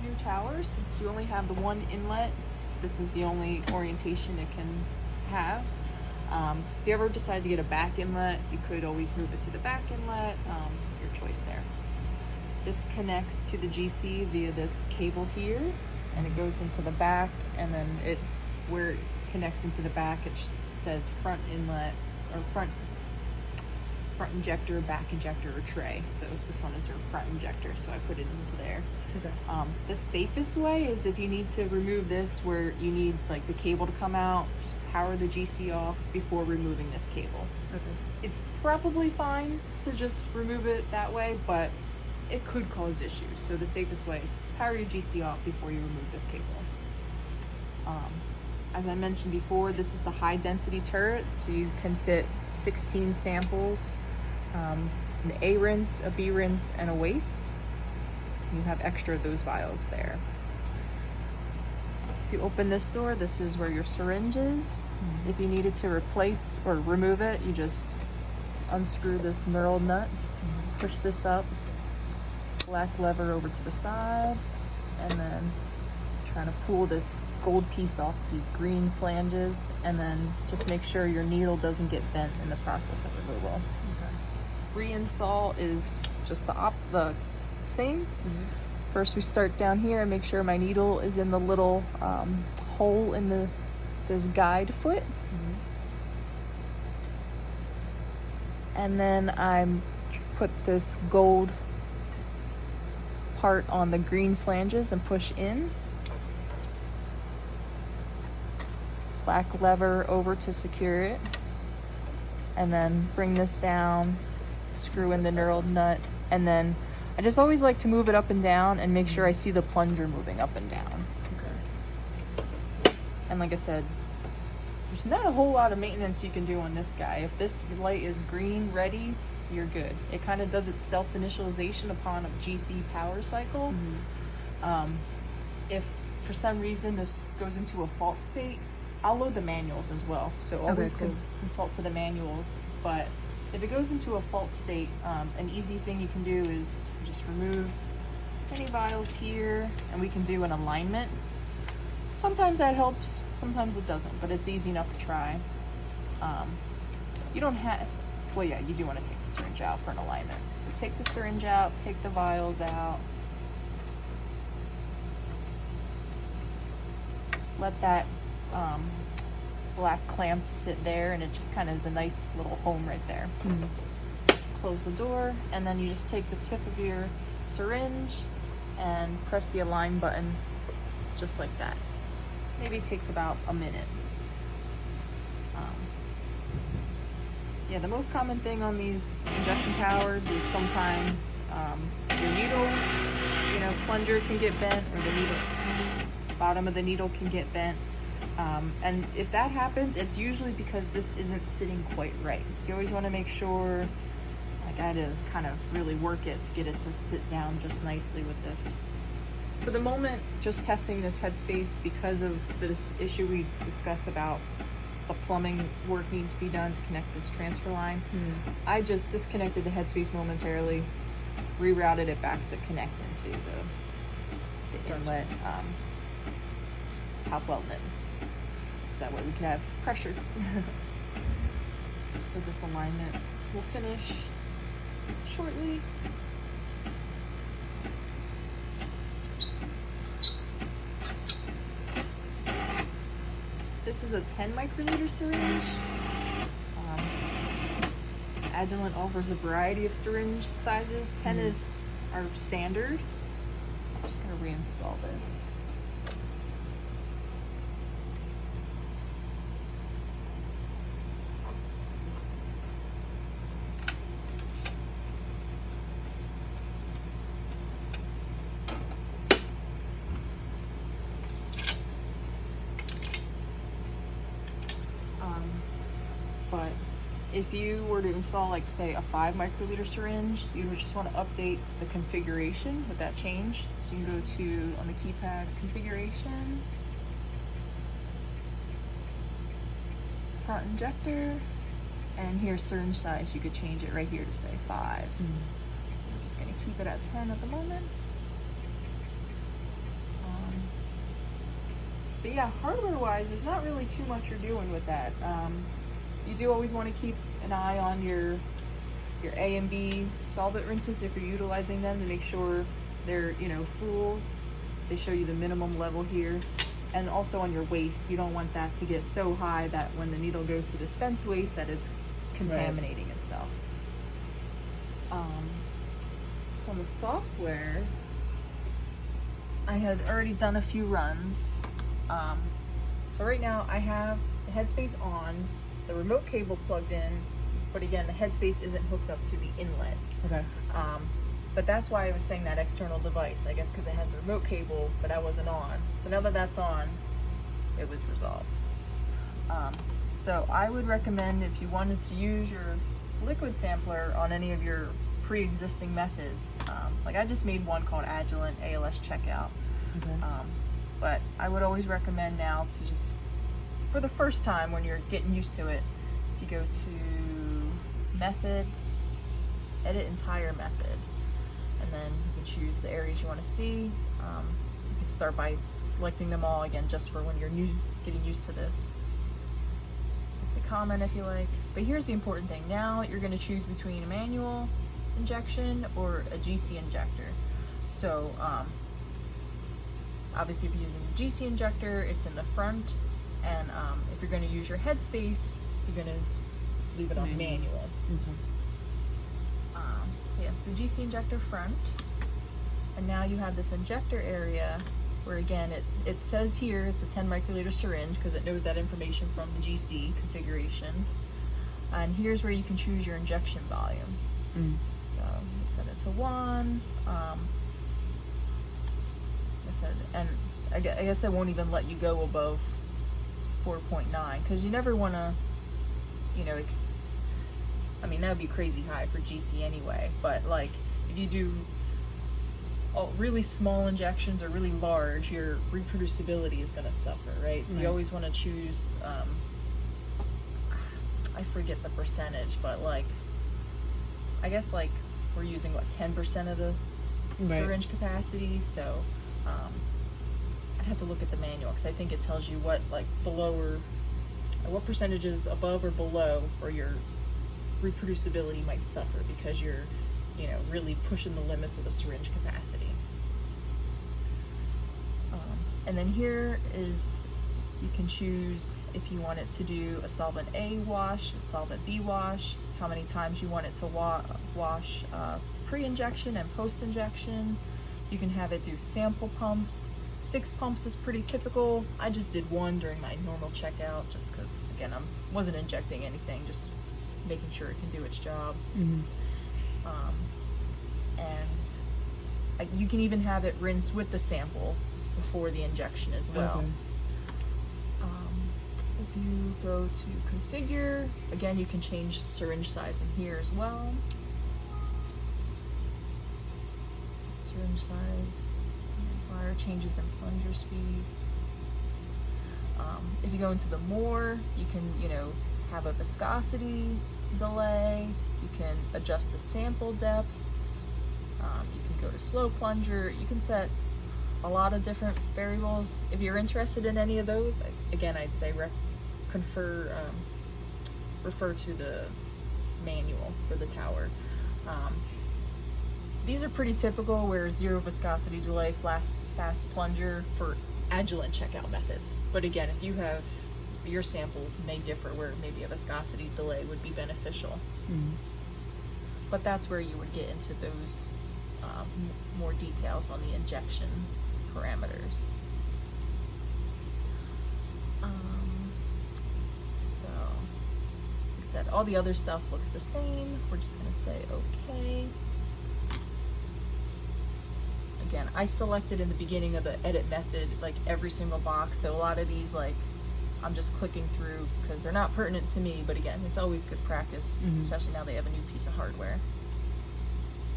your tower, since you only have the one inlet, this is the only orientation it can have. If you ever decide to get a back inlet, you could always move it to the back inlet, your choice there. This connects to the GC via this cable here, and it goes into the back, and then where it connects into the back, it says front inlet, or front injector, back injector, or tray. So this one is your front injector, so I put it into there. Okay. The safest way is if you need to remove this where you need like the cable to come out, just power the GC off before removing this cable. Okay. It's probably fine to just remove it that way, but it could cause issues. So the safest way is power your GC off before you remove this cable. As I mentioned before, this is the high density turret, so you can fit 16 samples, an A rinse, a B rinse, and a waste. You have extra of those vials there. If you open this door, this is where your syringe is. If you needed to replace or remove it, you just unscrew this knurled nut, push this up, black lever over to the side, and then trying to pull this gold piece off the green flanges, and then just make sure your needle doesn't get bent in the process of removal. Okay. Reinstall is just the same. First we start down here and make sure my needle is in the little hole in this guide foot. And then I put this gold part on the green flanges and push in. Black lever over to secure it. And then bring this down, screw in the knurled nut, and then I just always like to move it up and down and make sure I see the plunger moving up and down. Okay. And like I said, there's not a whole lot of maintenance you can do on this guy. If this light is green ready, you're good. It kind of does its self-initialization upon a GC power cycle. If for some reason this goes into a fault state, I'll load the manuals as well. So always consult to the manuals. But if it goes into a fault state, an easy thing you can do is just remove any vials here, and we can do an alignment. Sometimes that helps, sometimes it doesn't, but it's easy enough to try. You don't have, well yeah, you do want to take the syringe out for an alignment. So take the syringe out, take the vials out. Let that black clamp sit there, and it just kind of is a nice little home right there. Close the door, and then you just take the tip of your syringe and press the align button just like that. Maybe it takes about a minute. Yeah, the most common thing on these injection towers is sometimes your needle, plunger can get bent, or the needle, bottom of the needle can get bent. And if that happens, it's usually because this isn't sitting quite right. So you always want to make sure, like I had to kind of really work it to get it to sit down just nicely with this. For the moment, just testing this headspace because of this issue we discussed about the plumbing work needing to be done to connect this transfer line. I just disconnected the headspace momentarily, rerouted it back to connect into the inlet top weldment. So that way we can have pressure. So this alignment will finish shortly. This is a 10 microliter syringe. Agilent offers a variety of syringe sizes. 10 is our standard. I'm just going to reinstall this. But if you were to install, like, say, a 5 microliter syringe, you would just want to update the configuration with that change. So you can go to, on the keypad, configuration, front injector, and here's syringe size. You could change it right here to say 5. I'm just going to keep it at 10 at the moment. But yeah, hardware-wise, there's not really too much you're doing with that. You do always want to keep an eye on your A and B solvent rinses if you're utilizing them to make sure they're, you know, full. They show you the minimum level here. And also on your waste, you don't want that to get so high that when the needle goes to dispense waste that it's contaminating itself. So on the software, I had already done a few runs. So right now I have the Headspace on, the remote cable plugged in, but again, the Headspace isn't hooked up to the inlet. Okay. But that's why I was saying that external device, I guess because it has a remote cable, but that wasn't on. So now that that's on, it was resolved. So I would recommend if you wanted to use your liquid sampler on any of your pre-existing methods, like I just made one called Agilent ALS Checkout. Okay. But I would always recommend now to just, for the first time when you're getting used to it, if you go to Method, Edit Entire Method, and then you can choose the areas you want to see. You can start by selecting them all again just for when you're getting used to this. Make the comment if you like. But here's the important thing. Now you're going to choose between a manual injection or a GC injector. So obviously if you're using a GC injector, it's in the front, and if you're going to use your Headspace, you're going to leave it on manual. Mm-hmm. Yeah, so GC injector front, and now you have this injector area where again it says here it's a 10 microliter syringe because it knows that information from the GC configuration, and here's where you can choose your injection volume. So let's set it to 1. I guess it won't even let you go above 4.9 because you never want to, you know, I mean, that would be crazy high for GC anyway, but like if you do really small injections or really large, your reproducibility is going to suffer, right? So you always want to choose, I forget the percentage, but like, I guess like we're using what, 10% of the syringe capacity, so I'd have to look at the manual because I think it tells you what like below or what percentages above or below or your reproducibility might suffer because you're, you know, really pushing the limits of the syringe capacity. And then here is, you can choose if you want it to do a solvent A wash, a solvent B wash, how many times you want it to wash pre-injection and post-injection. You can have it do sample pumps. 6 pumps is pretty typical. I just did 1 during my normal checkout just because, again, I wasn't injecting anything, just making sure it can do its job. And you can even have it rinsed with the sample before the injection as well. If you go to configure, again, you can change syringe size in here as well. Syringe size, fire changes in plunger speed. If you go into the more, you can, you know, have a viscosity delay. You can adjust the sample depth. You can go to slow plunger. You can set a lot of different variables. If you're interested in any of those, again, I'd say refer to the manual for the tower. These are pretty typical, where 0 viscosity delay, fast plunger for Agilent checkout methods. But again, if you have, your samples may differ where maybe a viscosity delay would be beneficial. But that's where you would get into those more details on the injection parameters. So, like I said, all the other stuff looks the same. We're just going to say okay. Again, I selected in the beginning of the edit method like every single box, so a lot of these, like, I'm just clicking through because they're not pertinent to me, but again, it's always good practice, especially now they have a new piece of hardware.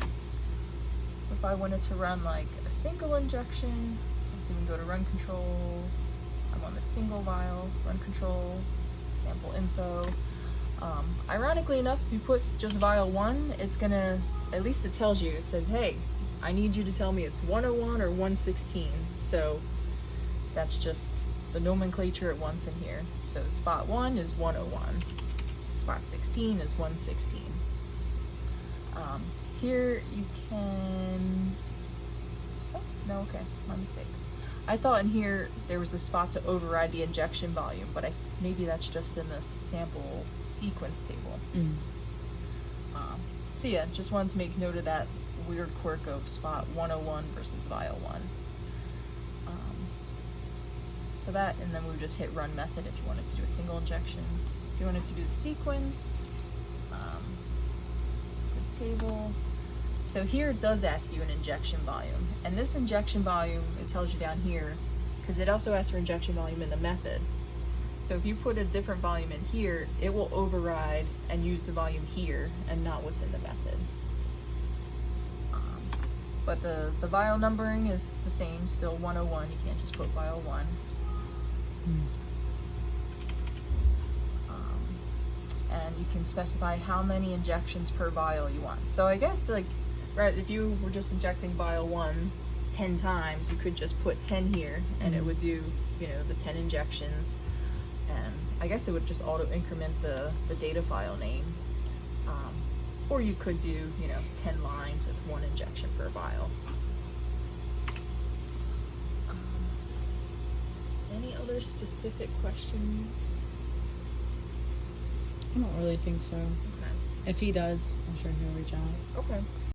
So if I wanted to run like a single injection, let's see, we can go to run control. I'm on the single vial, run control, sample info. Ironically enough, if you put just vial 1, it's gonna, at least it tells you, it says, hey, I need you to tell me it's 101 or 116. So that's just the nomenclature it wants in here. So spot 1 is 101. Spot 16 is 116. Here you can, oh, no, okay, my mistake. I thought in here there was a spot to override the injection volume, but maybe that's just in the sample sequence table. So yeah, just wanted to make note of that weird quirk of spot 101 versus vial 1. So that, and then we would just hit run method if you wanted to do a single injection. If you wanted to do the sequence, sequence table. So here it does ask you an injection volume, and this injection volume, it tells you down here, because it also asks for injection volume in the method. So if you put a different volume in here, it will override and use the volume here and not what's in the method. But the vial numbering is the same, still 101. You can't just put vial 1. And you can specify how many injections per vial you want. So I guess, like, right, if you were just injecting vial 1 10 times, you could just put 10 here and it would do, you know, the 10 injections. And I guess it would just auto increment the data file name. Or you could do, you know, 10 lines with 1 injection per vial. Any other specific questions? I don't really think so. Okay. If he does, I'm sure he'll reach out. Okay.